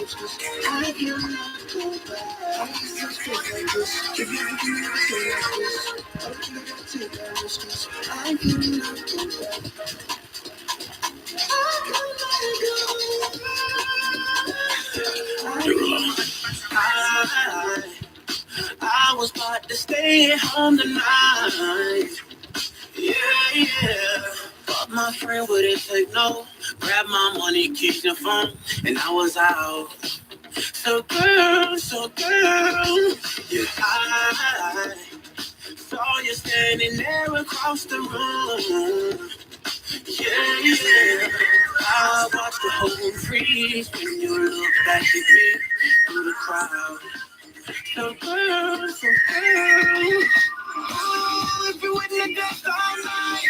I was about to stay at home tonight. Yeah. But my friend wouldn't take no. Grabbed my money, kicked the phone, and I was out. So girl, yeah, I saw you standing there across the room. Yeah. I watched the whole room freeze when you look back at me through the crowd. So girl, oh, if you wouldn't have danced all night,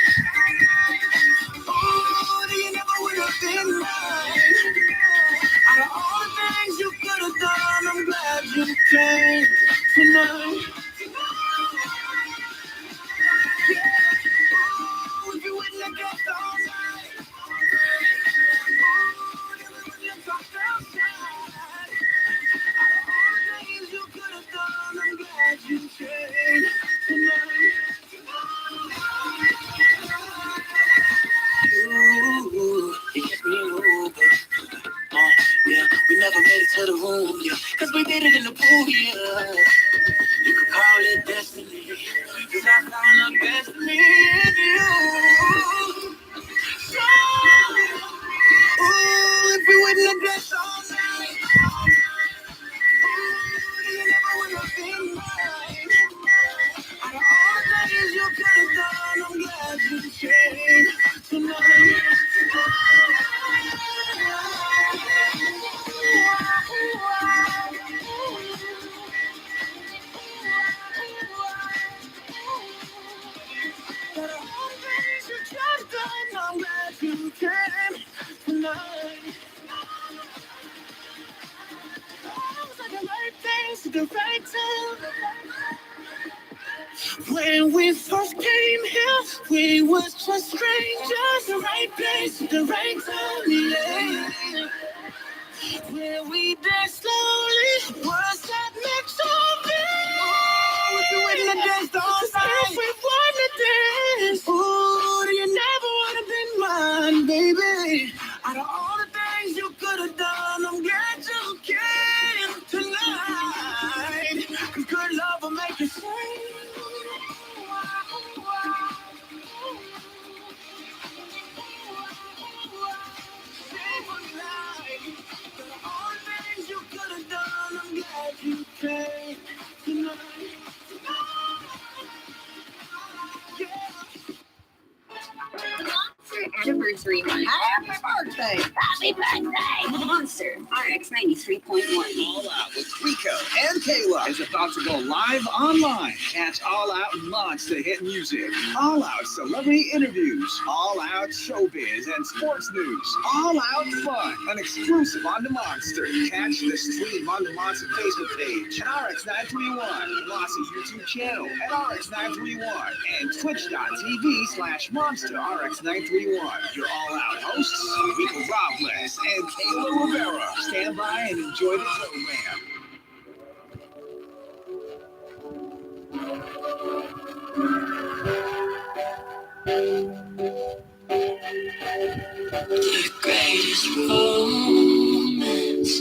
oh, then you never would have been mine. Out of all the things you could have done, I'm glad you came tonight. Oh, if you wouldn't have danced all night, oh, then we wouldn't have talked outside. Out of all the things you could have done, I'm glad you came tonight. You kept me over. Yeah, we never made it to the room, yeah. Cause we did it in the pool, yeah. You could call it destiny. Cause I found the best in me and you. So, ooh, if we wouldn't have danced all night, ooh, you never would have been mine. Out of all the things you could have done, I'm glad you came tonight. Out of all the things you could have done, I'm glad you came tonight. I was like the right things at the right time. When we first came here, we was just strangers. The right place at the right time, yeah. Where we danced slowly, words that make so big. Oh, if you wouldn't have danced all night, if we wanted to dance, ooh, you never would have been mine, baby. Out of all the things you could have done, I'm glad you came tonight. Cause good love will make you sing. All the things you could have done, I'm glad you came tonight. Monster Anniversary Month. Happy birthday! Happy birthday! Monster RX 93.1. All Out with Rico and Kayla is about to go live online. Catch All Out Monster hit music, All Out celebrity interviews, All Out showbiz and sports news, All Out fun, and exclusive on the Monster. Catch the stream on the Monster Facebook page at RX931, Monster YouTube channel at RX931, and twitch.tv/Monster RX931. Your All Out hosts, Rico Robles and Kayla Rivera. Stand by and enjoy the program. The greatest moments,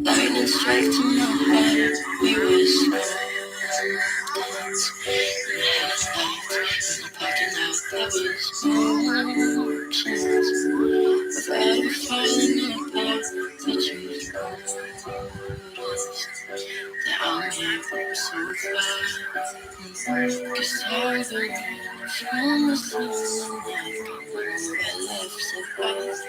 lightning strike to my heart. We were silent in the parking lot. There was no chance of ever falling apart. That you that I'll never so far. Cause all the words from the soul that left so fast.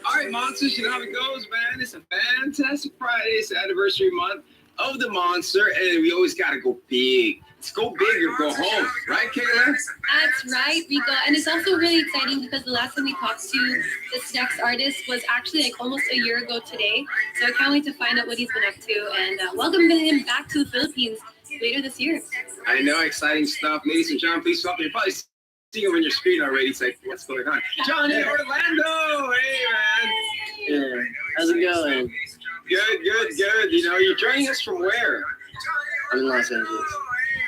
All right, Monsters, you know how it goes, man. It's a fantastic Friday. It's the anniversary month of the Monster, and we always got to go big. Let's go big or go home. Right, Kayla? That's right, Rico. And it's also really exciting because the last time we talked to this next artist was actually like almost a year ago today. So I can't wait to find out what he's been up to and welcome him back to the Philippines later this year. I know, exciting stuff. Ladies and gentlemen, please welcome. You're probably seeing him on your screen already. It's like, what's going on? Johnny Orlando! Hey, man. Yeah, how's it going? Good. You know, you're joining us from where? I'm in Los Angeles.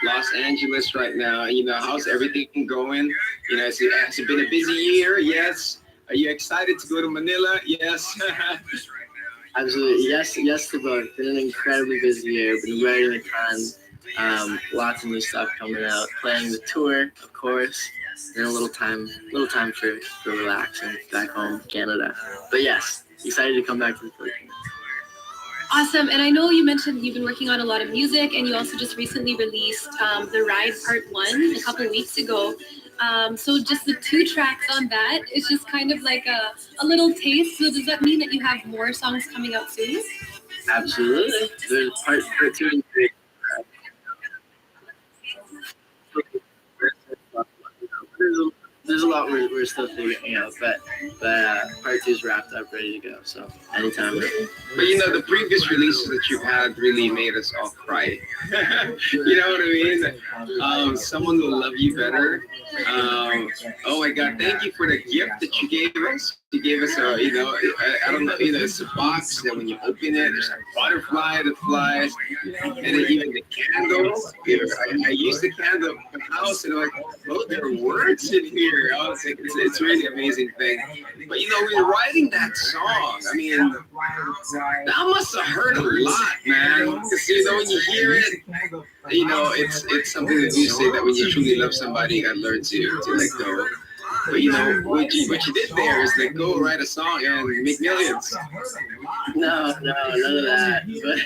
Los Angeles right now. You know, how's everything going? You know, has it been a busy year? Yes. Are you excited to go to Manila? Yes. Absolutely. Yes to both. Been an incredibly busy year. Been writing a ton. Lots of new stuff coming out. Playing the tour, of course. And a little time for relaxing back home, Canada. But yes, excited to come back to the Philippines. Awesome. And I know you mentioned you've been working on a lot of music, and you also just recently released The Ride Part 1 a couple weeks ago. So just the 2 tracks on that is just kind of like a little taste. So does that mean that you have more songs coming out soon? Absolutely. There's part 2 and 3. There's a lot we're still figuring out, but part 2 is wrapped up, ready to go. So anytime. But you know, the previous releases that you've had really made us all cry. You know what I mean? Someone Will Love You Better. Oh my God! Thank you for the gift that you gave us. You gave us a, you know, I don't know, you know, it's a box that when you open it, there's a butterfly that flies, and then even the candles. I used the candle in the house, and I'm like, oh, there are words in here. I was like, it's really amazing thing. But you know, we're writing that song. I mean, that must have hurt a lot, man. Because you know, when you hear it, you know, it's something that you say that when you truly love somebody, you gotta learn to let go. But you know, what you did there is like go write a song and make millions. No, none of that. But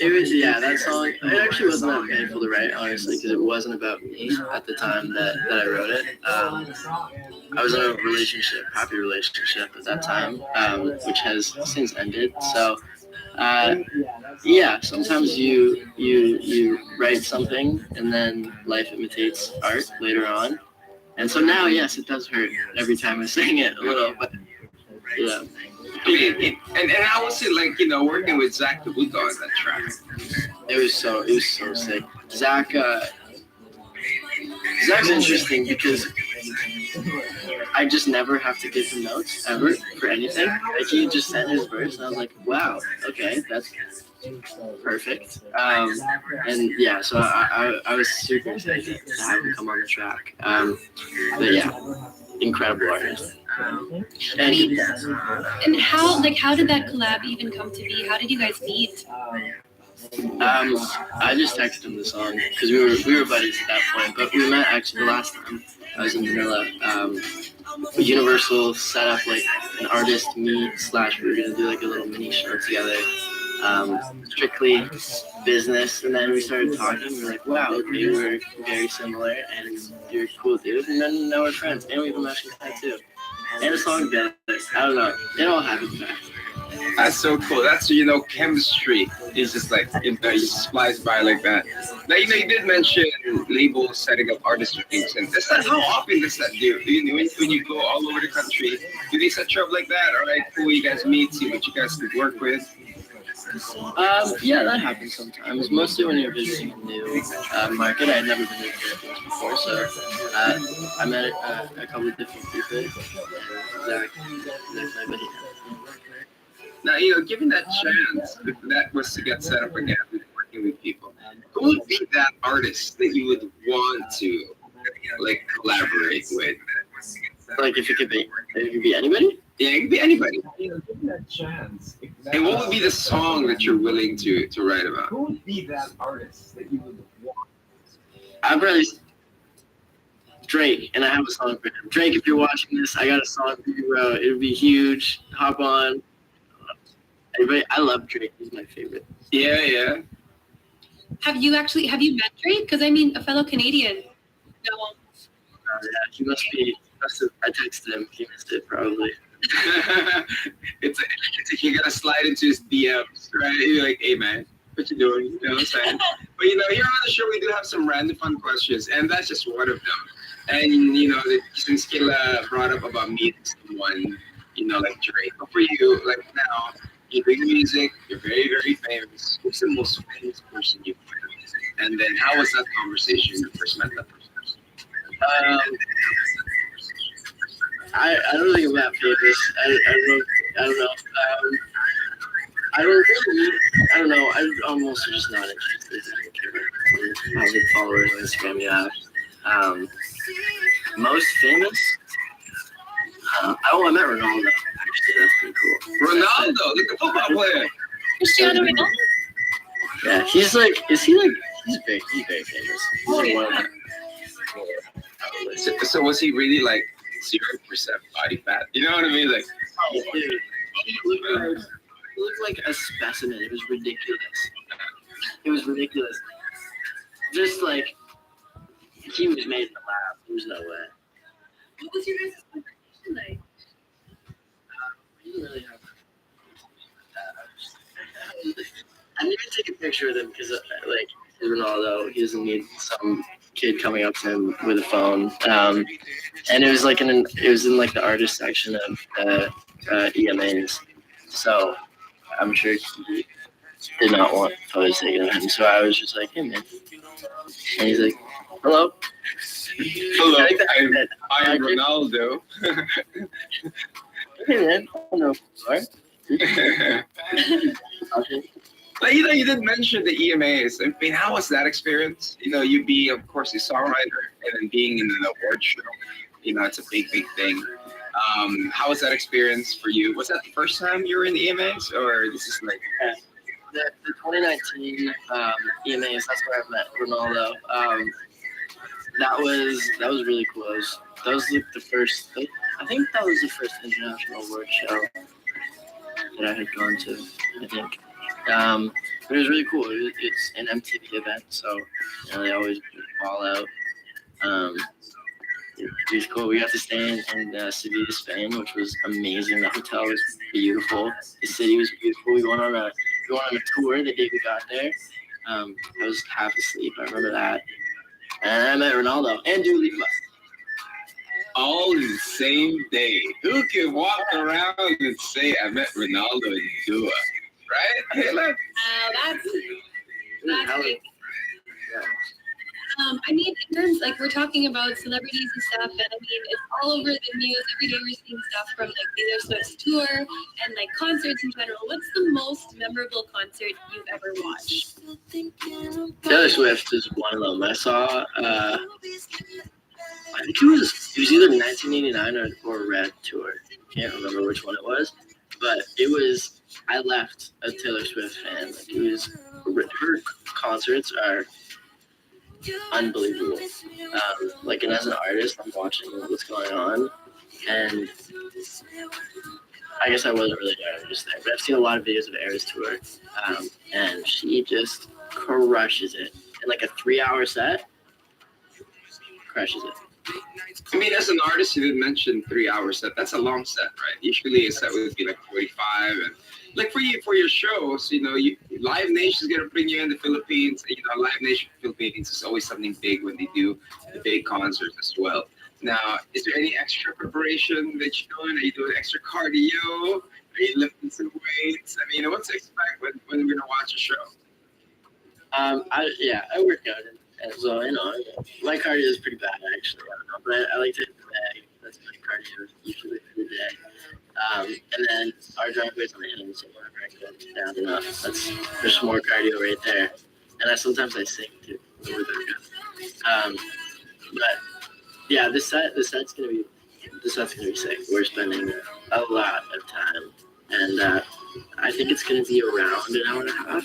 it was, that song. It actually wasn't that painful to write, honestly, because it wasn't about me at the time that I wrote it. I was in a happy relationship at that time, which has since ended. So. Sometimes you write something and then life imitates art later on. And so now, yes, it does hurt every time I sing it a little, but yeah. And how was it like, you know, working with Zach Kabuto on that track? It was so sick. Zach's interesting because I just never have to give him notes ever for anything. Like he just sent his verse, and I was like, wow, okay, that's perfect. So I was super excited to have him come on the track. But yeah, incredible artist. And how did that collab even come to be? How did you guys meet? I just texted him the song because we were buddies at that point, but we met actually the last time I was in Manila. Universal set up like an artist meet / we were gonna do like a little mini show together, strictly business, and then we started talking. We were like, wow, okay, we're very similar, and you're a cool dude, and then now we're friends, and we have a matching tattoo and a song together. I don't know, it all happened fast. That's so cool. That's, you know, chemistry is just like, it just flies by like that. Now, you know, you did mention labels setting up artist meetings, and how often does that do? When you go all over the country, do they set you up like that? All right, cool, you guys meet, see what you guys could work with? That happens sometimes. Mostly when you're visiting a new market. I had never been to the Philippines before, so I met a couple of different people. Zach my buddy. Now, you know, given that chance, if that was to get set up again, working with people, who would be that artist that you would want to, like, collaborate with? Like, if it could be anybody? Yeah, it could be anybody. And what would be the song that you're willing to write about? Who would be that artist that you would want? I'd probably Drake, and I have a song for him. Drake, if you're watching this, I got a song for you, bro. It would be huge. Hop on. Everybody, I love Drake. He's my favorite. Yeah. Have you met Drake? Because I mean, a fellow Canadian. No. Yeah, he must have. I texted him. He missed it probably. You gotta slide into his DMs, right? You're like, hey man, what you doing? You know what I'm saying? But you know, here on the show we do have some random fun questions, and that's just one of them. And you know, since Kayla brought up about meeting someone, you know, like Drake. But for you, like now, you do music, you're very, very famous. Who's the most famous person you've met? And then how was that conversation when you first met that person? I don't think I'm that famous. I don't know. I don't really, I don't know. I'm also just not interested. I don't care how many followers on Instagram you have. Most famous? I met Ronaldo. Actually, that's pretty cool. Ronaldo, look at the football player. Cristiano Ronaldo? Yeah, he's very famous. He's like one of the, So was he really like 0% body fat? You know what I mean? Like, dude, he looked like a specimen. It was ridiculous. Just like he was made in the lab. There's no way. What was your guys' conversation like? We didn't really have. I need to take a picture of him because, like, Ronaldo, he doesn't need some kid coming up to him with a phone. And it was like in the artist section of EMAs. So I'm sure he did not want photos taken of him. So I was just like, hey man, and he's like, hello. hello, I'm Ronaldo. Hey man, I don't know who you are. But you did mention the EMAs. I mean, how was that experience? You being, of course, a songwriter and then being in an award show. It's a big thing. How was that experience for you? Was that the first time you were in the EMAs, or this is like the 2019 EMAs? That's where I met Ronaldo. That was really cool. That was like the first. I think that was the first international award show that I had gone to. I think. But it was really cool. It's an MTV event, so they always put it all out. It was cool. We got to stay in Sevilla, Spain, which was amazing. The hotel was beautiful. The city was beautiful. We went on a tour the day we got there. I was half asleep. I remember that. And I met Ronaldo and Dua Lipa. all in the same day. Who can walk around and say I met Ronaldo and Dua? Right? Caleb? That's great. I mean, in terms, like, we're talking about celebrities and stuff, and I mean, it's all over the news. Every day we're seeing stuff from, like, Taylor Swift's tour and, like, concerts in general. What's the most memorable concert you've ever watched? Taylor Swift is one of them. I saw, I think it was either 1989 or Red Tour. Can't remember which one it was, but it was, I left a Taylor Swift fan. Like, it was, her concerts are unbelievable. And as an artist, I'm watching what's going on, and I guess I wasn't really there. I was just there, but I've seen a lot of videos of Era's tour, and she just crushes it. In like a 3-hour set, crushes it. I mean, as an artist, you did mention 3-hour set. That's a long set, right? Usually a set would be like 45, and like for your shows, Live Nation's gonna bring you in the Philippines. Live Nation Philippines is always something big when they do the big concerts as well. Now, is there any extra preparation that you're doing? Are you doing extra cardio? Are you lifting some weights? I mean, what to expect when we're gonna watch a show? I work out, and so my cardio is pretty bad actually. I don't know, but I like to hit the bag. That's my cardio usually for the day. And then our driveway's on the hill, so whenever I go down enough, there's more cardio right there. And sometimes I sing too. But yeah, the set's gonna be sick. We're spending a lot of time, and I think it's gonna be around an hour and a half,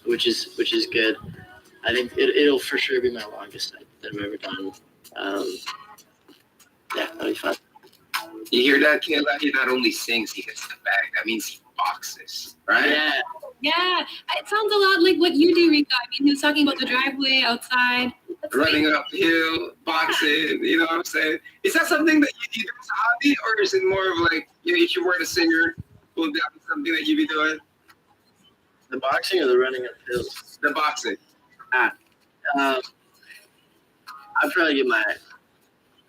which is good. I think it'll for sure be my longest set that I've ever done. That'll be fun. You hear that, Kayla? He not only sings, he hits the bag. That means he boxes, right? Yeah. It sounds a lot like what you do, Rika. I mean, he was talking about the driveway outside. Running up the hill, boxing, you know what I'm saying? Is that something that you do as a hobby, or is it more of like, if you weren't a singer, would that be something that you'd be doing? The boxing or the running up the hills? The boxing. I'd probably get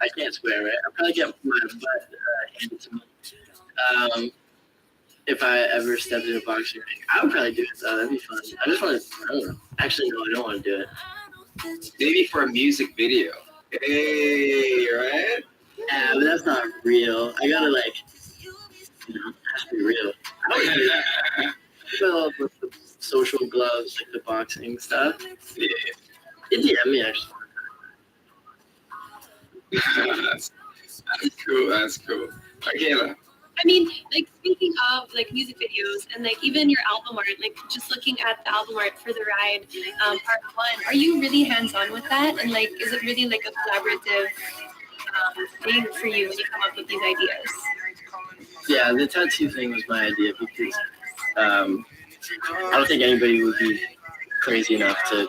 I can't swear, right? I'd probably get my butt handed to me. If I ever stepped in a boxing ring, I would probably do it though. That'd be fun. I don't know. Actually, no, I don't want to do it. Maybe for a music video. Hey, right? Yeah, but that's not real. I gotta it has to be real. I would do that. all of the social gloves, like the boxing stuff. Yeah. Yeah, me actually. That's cool. That's cool. Michaela. I mean, like speaking of like music videos and like even your album art, like just looking at the album art for The Ride, part one, are you really hands-on with that? And like, is it really like a collaborative thing for you when you come up with these ideas? Yeah, the tattoo thing was my idea because I don't think anybody would be crazy enough to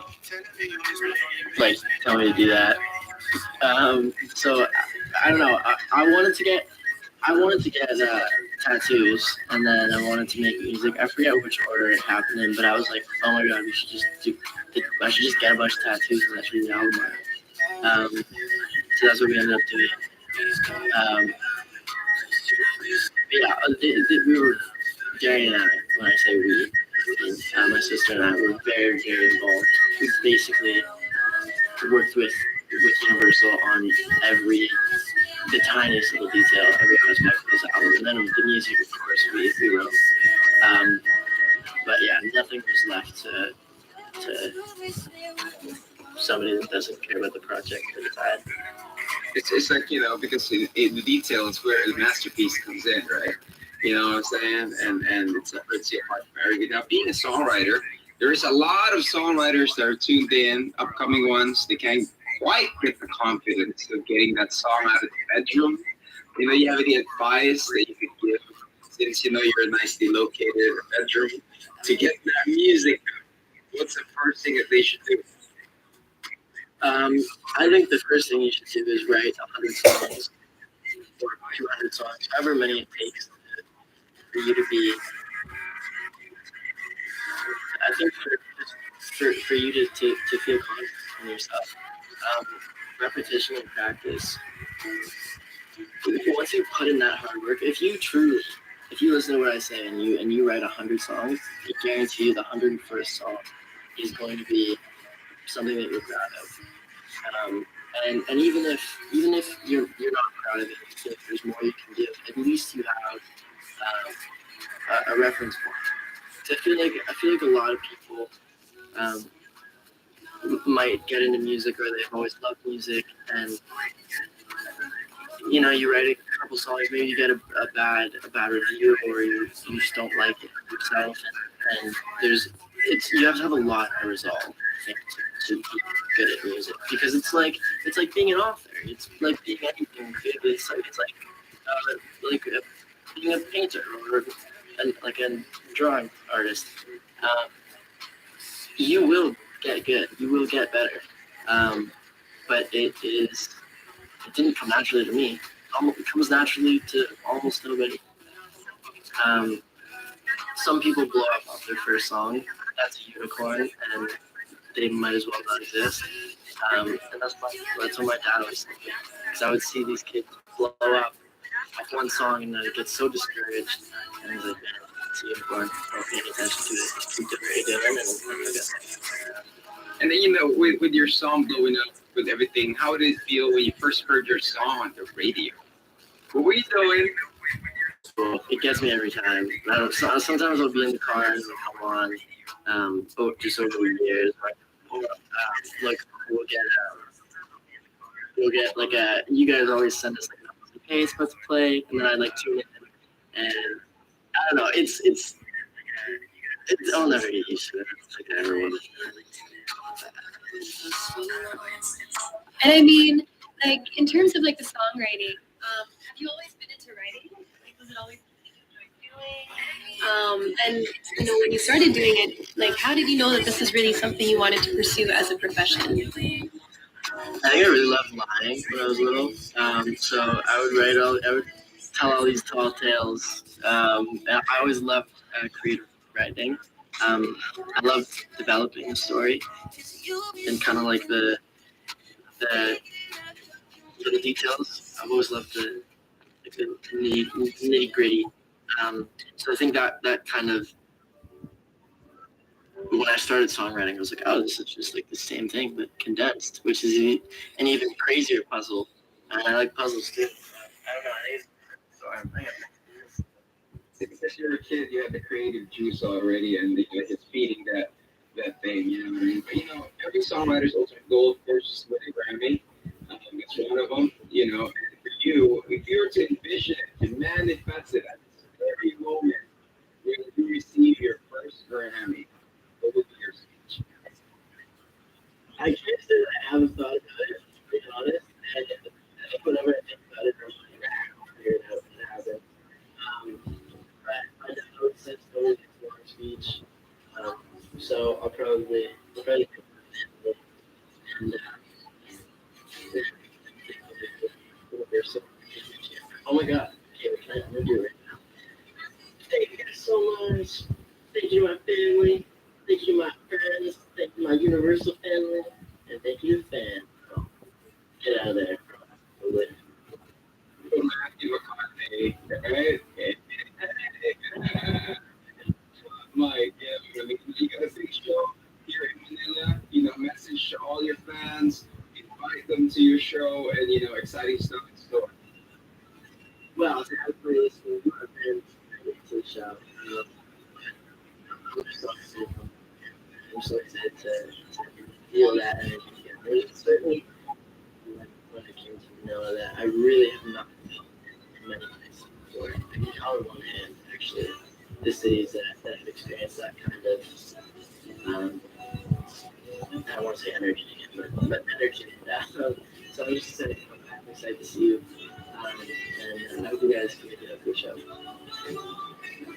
like tell me to do that. So I don't know. I wanted to get tattoos, and then I wanted to make music. I forget which order it happened in, but I was like, oh my god, I should just get a bunch of tattoos and that should be the album art. So that's what we ended up doing. Yeah, we were, Gary and I, when I say we, my sister and I were very, very involved. We basically worked with Universal on the tiniest little detail, every aspect of this album. And then the music, of course, we wrote. But yeah, nothing was left to somebody that doesn't care about the project to decide. It's like, because in the detail is where the masterpiece comes in, right? You know what I'm saying? And it separates you apart from everything. Now, being a songwriter, there's a lot of songwriters that are tuned in, upcoming ones. They can't quite get the confidence of getting that song out of the bedroom. You have any advice that you could give, since you're nicely located in the bedroom, to get that music? What's the first thing that they should do? I think the first thing you should do is write 100 songs or 200 songs, however many it takes for you to be. I think for you to feel confident in yourself, repetition and practice. Once you put in that hard work, if you listen to what I say and you write 100 songs, I guarantee you the 101st song is going to be something that you're proud of. And even if you're not proud of it, if there's more you can give, at least you have a reference point. So I feel like a lot of people might get into music, or they've always loved music, and you write a couple songs, maybe you get a bad review, or you just don't like it yourself, and you have to have a lot of resolve, I think, to be good at music, because it's like being an author. It's like being anything good. It's like being a painter or like a drawing artist. You will get good. You will get better. But it didn't come naturally to me. It comes naturally to almost nobody. Some people blow up off their first song. That's a unicorn, and they might as well not exist. And that's what my dad was thinking. Because I would see these kids blow up off one song, and I'd get so discouraged. And I was like, man, it's a unicorn. Don't pay any attention to it. Just keep doing what you're doing. And then, with your song blowing up, with everything, how did it feel when you first heard your song on the radio? What were you doing? It gets me every time. Sometimes I'll be in the car and it'll come on, just over the years. Like we'll get like you guys always send us like, hey, it's supposed to play, and then I like tune in, and I don't know, it's I'll never get used to it. It's like everyone. And I mean, like in terms of like the songwriting, have you always been into writing? Like, was it always something you enjoyed doing? And when you started doing it, like how did you know that this is really something you wanted to pursue as a profession? I think I really loved lying when I was little. So I would tell all these tall tales. I always loved creative writing. I loved developing a story and kind of like the little details. I've always loved the nitty gritty. So I think that kind of, when I started songwriting, I was like, oh, this is just like the same thing but condensed, which is an even crazier puzzle. And I like puzzles too. I don't know. Since you were a kid, you had the creative juice already, and you're just feeding that thing. You know what I mean? But every songwriter's ultimate goal, of course, is to win a Grammy. It's one of them. And for you, if you were to envision it, to manifest it at this very moment, when you receive your first Grammy, what would be your speech? I can't say that I haven't thought about it, to be honest. And I think whenever I think about it, I'm like, I'll figure it out when it happens. But I know since totally gets a long speech. So I'll probably come up with it. And oh my god. Okay, I'm gonna do it right now. Thank you guys so much. Thank you to my family. Thank you to my friends. Thank you to my Universal family. And thank you to fans. So, get out of there. Matthew McConaughey, right? Mike, yeah, I mean, you got a big show here in Manila. Message to all your fans, invite them to your show, and exciting stuff in store. Well, to everybody listening to my fans, to the show, I'm so excited to feel that energy again. There's certainly when it came to Manila that I really have not felt in many places before. I can count on one hand, actually, the cities that have experienced that kind of, I don't want to say energy again, but energy. So I'm just excited to come back. I'm excited to see you. And I hope you guys can make it a good show.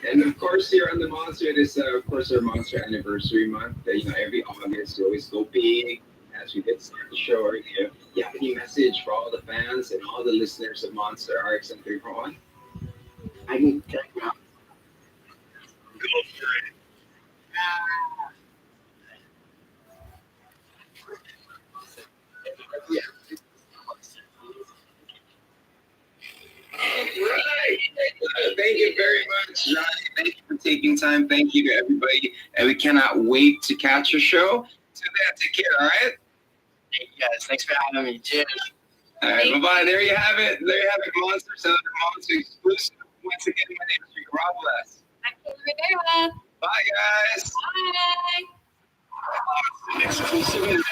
And of course, here on the Monster, it is of course our Monster Anniversary Month. Every August we always go big. As we did start the show earlier, you have any message for all the fans and all the listeners of Monster RX and 3.1? I can go out. Go for it. Yeah. Right. Thank you very much, Johnny. Thank you for taking time. Thank you to everybody. And we cannot wait to catch your show. So take care, all right? Thank you guys. Thanks for having me. Cheers. All right, bye-bye. There you have it. There you have it, Monster. Another Monster exclusive. Once again, my name is Rico Robles. I'm Kayla Rivera. Bye, guys. Bye. Exclusive.